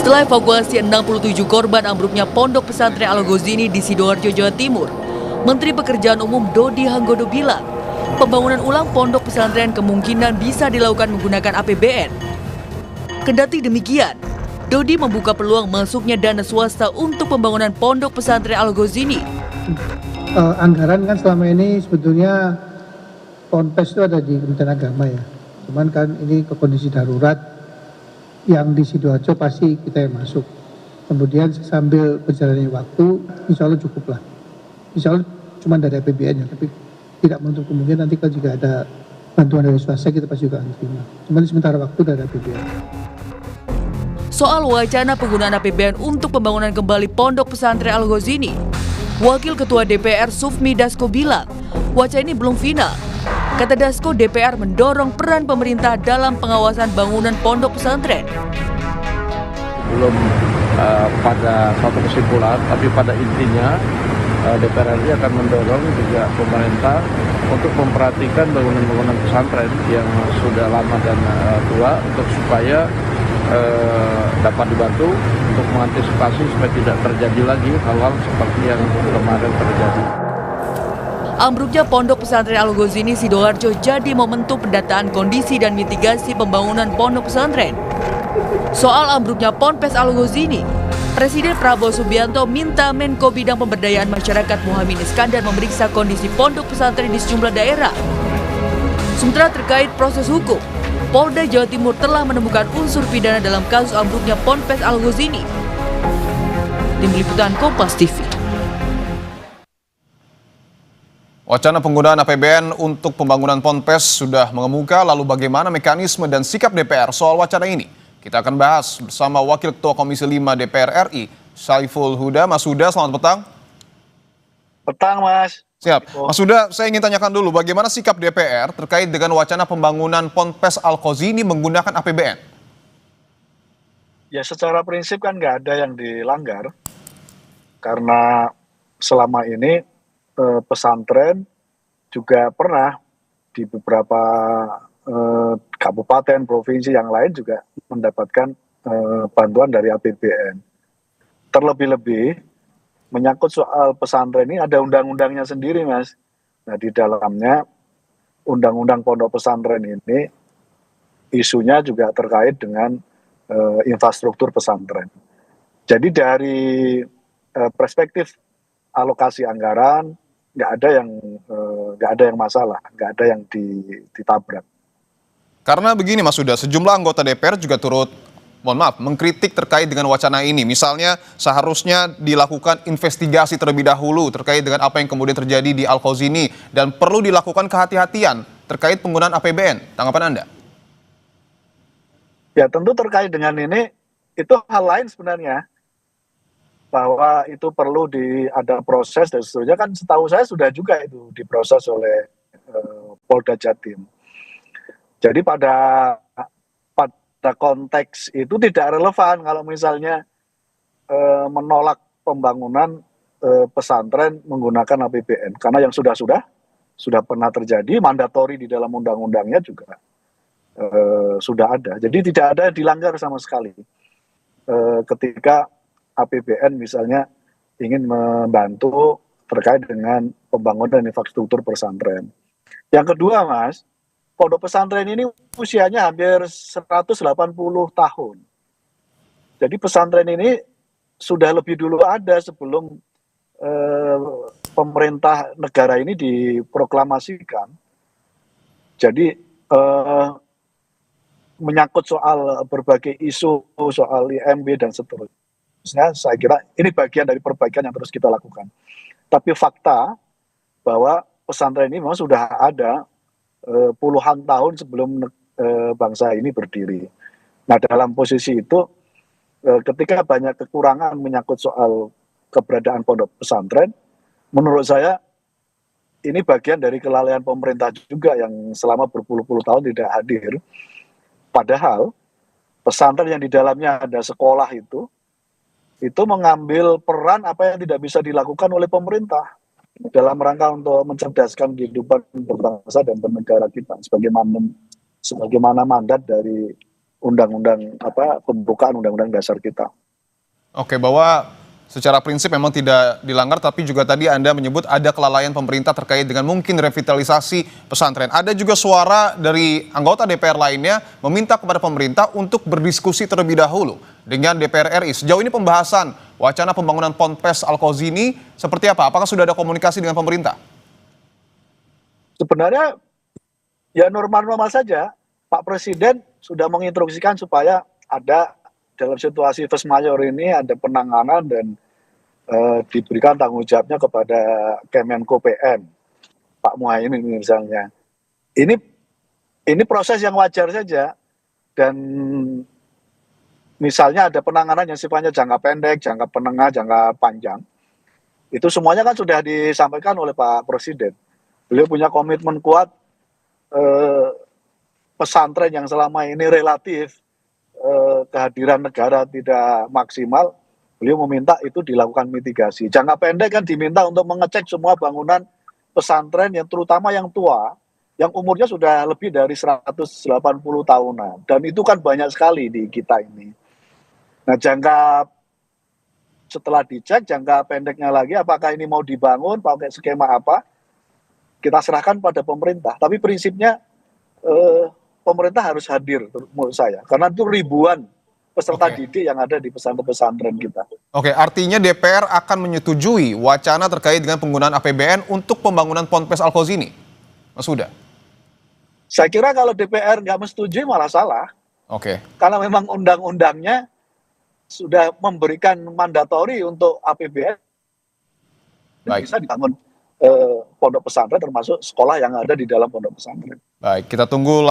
Setelah evakuasi 67 korban ambruknya pondok pesantren Al-Ghazini di Sidoarjo, Jawa Timur, Menteri Pekerjaan Umum Dodi Hanggodo bilang, pembangunan ulang pondok pesantren kemungkinan bisa dilakukan menggunakan APBN. Kendati demikian, Dodi membuka peluang masuknya dana swasta untuk pembangunan pondok pesantren Al-Ghazini. Anggaran kan selama ini sebetulnya Ponpes itu ada di Kementerian Agama ya. Cuman kan ini ke kondisi darurat, yang di Sidoarjo pasti kita yang masuk. Kemudian sambil berjalannya waktu, insya Allah cukup lah. Insya Allah cuma dari APBN ya, tapi tidak menutup kemungkinan nanti kalau juga ada bantuan dari swasta kita pasti juga akan terima. Cuma sementara waktu dari APBN. Soal wacana penggunaan APBN untuk pembangunan kembali pondok pesantren Al-Ghazini, Wakil Ketua DPR Sufmi Dasko bilang, wacana ini belum final. Kata Dasko, DPR mendorong peran pemerintah dalam pengawasan bangunan pondok pesantren. Belum pada suatu kesimpulan, tapi pada intinya DPR RI akan mendorong juga pemerintah untuk memperhatikan bangunan-bangunan pesantren yang sudah lama dan tua untuk supaya dapat dibantu untuk mengantisipasi supaya tidak terjadi lagi hal-hal seperti yang kemarin terjadi. Ambruknya pondok pesantren Al-Ghazini Sidoarjo jadi momentum pendataan kondisi dan mitigasi pembangunan pondok pesantren. Soal ambruknya Ponpes Al-Ghazini, Presiden Prabowo Subianto minta Menko Bidang Pemberdayaan Masyarakat Muhammad Iskandar memeriksa kondisi pondok pesantren di sejumlah daerah. Sementara terkait proses hukum, Polda Jawa Timur telah menemukan unsur pidana dalam kasus ambruknya Ponpes Al-Ghazini. Tim Liputan Kompas TV. Wacana penggunaan APBN untuk pembangunan Ponpes sudah mengemuka, lalu bagaimana mekanisme dan sikap DPR soal wacana ini? Kita akan bahas bersama Wakil Ketua Komisi 5 DPR RI, Saiful Huda. Mas Huda, selamat petang. Petang, Mas. Siap. Mas Huda, saya ingin tanyakan dulu, bagaimana sikap DPR terkait dengan wacana pembangunan Ponpes Al-Ghazini menggunakan APBN? Ya, secara prinsip kan nggak ada yang dilanggar. Karena selama ini pesantren juga pernah di beberapa kabupaten, provinsi yang lain juga mendapatkan bantuan dari APBN. Terlebih-lebih menyangkut soal pesantren ini ada undang-undangnya sendiri, Mas. Nah, di dalamnya undang-undang pondok pesantren ini isunya juga terkait dengan infrastruktur pesantren. Jadi dari perspektif alokasi anggaran nggak ada yang masalah, nggak ada yang ditabrak. Karena begini Mas Huda, sejumlah anggota DPR juga turut mengkritik terkait dengan wacana ini. Misalnya seharusnya dilakukan investigasi terlebih dahulu terkait dengan apa yang kemudian terjadi di Al-Ghazini dan perlu dilakukan kehati-hatian terkait penggunaan APBN. Tanggapan Anda? Ya, tentu terkait dengan ini itu hal lain sebenarnya. Bahwa itu perlu ada proses dan seterusnya, kan setahu saya sudah juga itu diproses oleh Polda Jatim. Jadi pada konteks itu tidak relevan kalau misalnya menolak pembangunan pesantren menggunakan APBN, karena yang sudah pernah terjadi, mandatori di dalam undang-undangnya juga sudah ada. Jadi tidak ada yang dilanggar sama sekali ketika APBN misalnya ingin membantu terkait dengan pembangunan infrastruktur pesantren. Yang kedua, Mas, pondok pesantren ini usianya hampir 180 tahun. Jadi pesantren ini sudah lebih dulu ada sebelum pemerintah negara ini diproklamasikan. Jadi menyangkut soal berbagai isu, soal IMB dan seterusnya, saya kira ini bagian dari perbaikan yang terus kita lakukan. Tapi fakta bahwa pesantren ini memang sudah ada puluhan tahun sebelum bangsa ini berdiri. Nah, dalam posisi itu ketika banyak kekurangan menyangkut soal keberadaan pondok pesantren, menurut saya ini bagian dari kelalaian pemerintah juga yang selama berpuluh-puluh tahun tidak hadir. Padahal pesantren yang di dalamnya ada sekolah itu mengambil peran apa yang tidak bisa dilakukan oleh pemerintah dalam rangka untuk mencerdaskan kehidupan berbangsa dan bernegara kita sebagaimana mandat dari pembukaan undang-undang dasar kita. Oke, bahwa secara prinsip memang tidak dilanggar, tapi juga tadi Anda menyebut ada kelalaian pemerintah terkait dengan mungkin revitalisasi pesantren. Ada juga suara dari anggota DPR lainnya meminta kepada pemerintah untuk berdiskusi terlebih dahulu dengan DPR RI. Sejauh ini pembahasan wacana pembangunan Ponpes Al-Qazi seperti apa? Apakah sudah ada komunikasi dengan pemerintah? Sebenarnya ya normal-normal saja. Pak Presiden sudah menginstruksikan supaya ada dalam situasi force majeure ini ada penanganan dan diberikan tanggung jawabnya kepada Kemenko PM, Pak Muhaimin misalnya. Ini proses yang wajar saja, dan misalnya ada penanganan yang sifatnya jangka pendek, jangka menengah, jangka panjang. Itu semuanya kan sudah disampaikan oleh Pak Presiden. Beliau punya komitmen kuat, pesantren yang selama ini relatif kehadiran negara tidak maksimal, beliau meminta itu dilakukan mitigasi. Jangka pendek kan diminta untuk mengecek semua bangunan pesantren yang terutama yang tua, yang umurnya sudah lebih dari 180 tahunan. Dan itu kan banyak sekali di kita ini. Nah, setelah dicek, jangka pendeknya lagi, apakah ini mau dibangun, pakai skema apa, kita serahkan pada pemerintah. Tapi prinsipnya pemerintah harus hadir menurut saya, karena itu ribuan peserta didik yang ada di pesantren-pesantren kita. Oke, artinya DPR akan menyetujui wacana terkait dengan penggunaan APBN untuk pembangunan Ponpes Al-Qazi, Mas Huda? Saya kira kalau DPR nggak menyetujui malah salah. Oke. Karena memang undang-undangnya sudah memberikan mandatori untuk APBN. Baik. Bisa dibangun pondok pesantren termasuk sekolah yang ada di dalam pondok pesantren. Baik, kita tunggu